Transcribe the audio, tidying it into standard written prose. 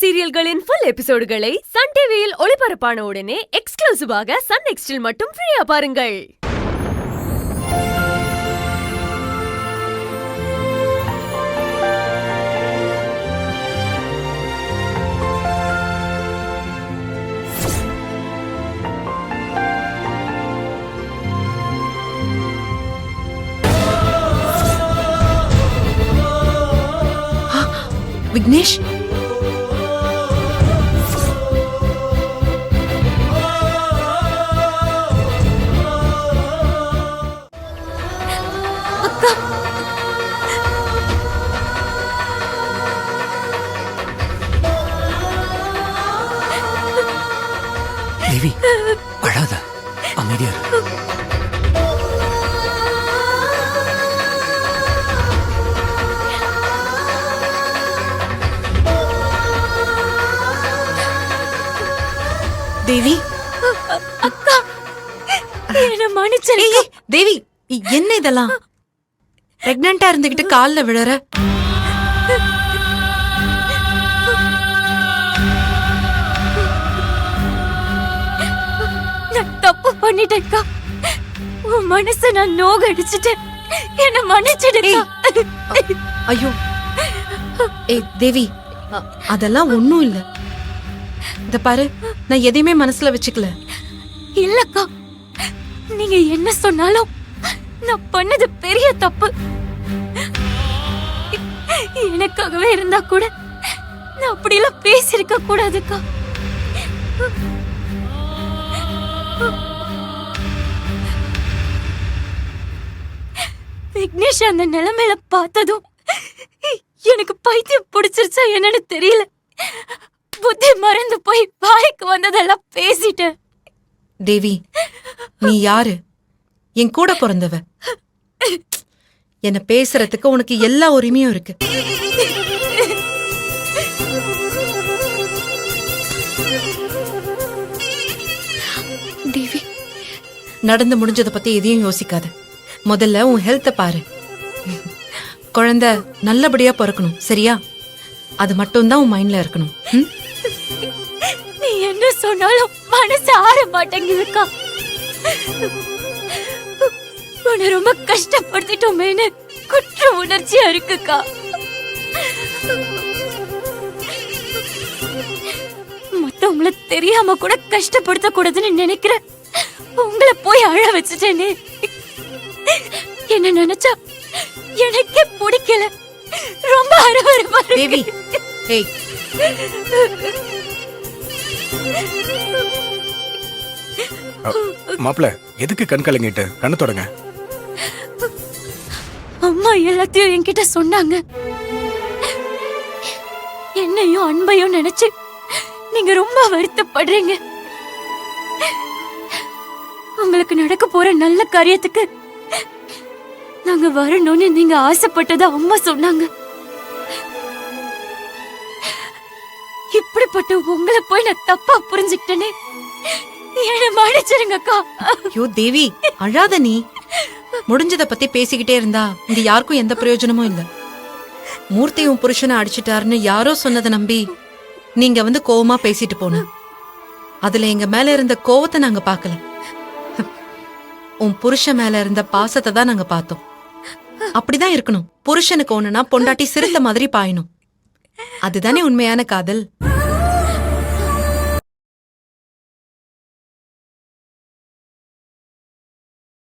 சீரியல்களின் full எபிசோடுகளை Sun டிவியில் ஒளிபரப்பான உடனே எக்ஸ்க்ளூசிவாக சன் நெக்ஸ்டில் மட்டும் ஃப்ரீயா பாருங்கள். விக்னேஷ், அக்கா, தேவி அழாத, அமைதியா இரு. தேவி, அக்கா, என்ன மன்னிச்சிரு. தேவி, என்ன இதெல்லாம்? பிரெக்னண்டா இருந்துகிட்டு கால்ல விழற. நான் தப்பு பண்ணிட்டேன்க்கா. உன் மனச நான் நோகடிச்சிட்டேன். என்ன மன்னிச்சிடுக்கா. ஐயோ, தேவி, அதெல்லாம் ஒண்ணும் இல்ல. இத பாரு, நான் எதையுமே மனசுல வச்சுக்கல. இல்லக்கா, நீங்க என்ன சொன்னாலும் நான் பண்ணது பெரிய தப்பு. எனக்காகவே இருந்தா கூட நான் அப்படியெல்லாம் பேசிருக்க கூடாதுக்கா. விக்னேஷ் அந்த நிலைமையில பார்த்ததும் எனக்கு பைத்தியம் பிடிச்சிருச்சா என்னன்னு தெரியல. புத்தி மறந்து போய் வாய்க்கு வந்ததெல்லாம் பேசிட்டேன். தேவி, நீ யாரு? என் கூட பிறந்தவ. என்ன பேசுறதுக்கு உனக்கு எல்லா உரிமையும் இருக்கு. தேவி, நடந்து முடிஞ்சத பத்தி எதையும் யோசிக்காத. முதல்ல உன் ஹெல்த்த பாரு. குழந்தை நல்லபடியா பிறக்கணும், சரியா? அது மட்டும்தான் உன் மைண்ட்ல இருக்கணும். நீ என்ன சொன்னாலும் மனசு ஆற மாட்டேங்குதுக்கா. உன்னை ரொம்ப கஷ்டப்படுத்திட்டோமேன்னு குற்ற உணர்ச்சியா இருக்குக்கா. மத்தவங்கள தெரியாம கூட கஷ்டப்படுத்த கூடாதுன்னு நினைக்கிறேன். உங்களை போய் அழ வச்சுட்டேனே. என்ன நினைச்சா எனக்கே பிடிக்கல. ரொம்ப அருவருப்பா தேவி, ஏய், மாப்பிள்ள, எதுக்கு கண் கலங்கிட்டு? கண்ணு தொடங்க. அம்மா எல்லாத்தையும் என்கிட்ட சொன்னாங்க. என்னையும் அன்பையும் நினைச்சு நீங்க ரொம்ப வருத்தப்படுறீங்க. உங்களுக்கு நடக்க போற நல்ல காரியத்துக்கு நாங்க வரணும்னு நீங்க ஆசைப்பட்டதா அம்மா சொன்னாங்க. இப்படிப்பட்ட உங்களை போய் நான் தப்பா புரிஞ்சுக்கிட்டேனே. என்ன மன்னிச்சிருங்கக்கா. ஐயோ தேவி, அழாத. நீ முடிஞ்சத பத்தி பேசிக்கிட்டே இருந்தா இங்க யாருக்கும் எந்த பிரயோஜனமும் இல்ல. மூர்த்தியும் புருஷனை அடிச்சிட்டாருன்னு யாரோ சொன்னதை நம்பி நீங்க வந்து கோவமா பேசிட்டு போன. அதுல எங்க மேல இருந்த கோவத்தை நாங்க பாக்கல. உன் புருஷன் மேல இருந்த பாசத்தை தான் நாங்க பார்த்தோம். அப்படிதான் இருக்கணும். புருஷனுக்கு ஒண்ணுனா பொண்டாட்டி சிறுத்த மாதிரி பாயணும். அதுதானே உண்மையான காதல்.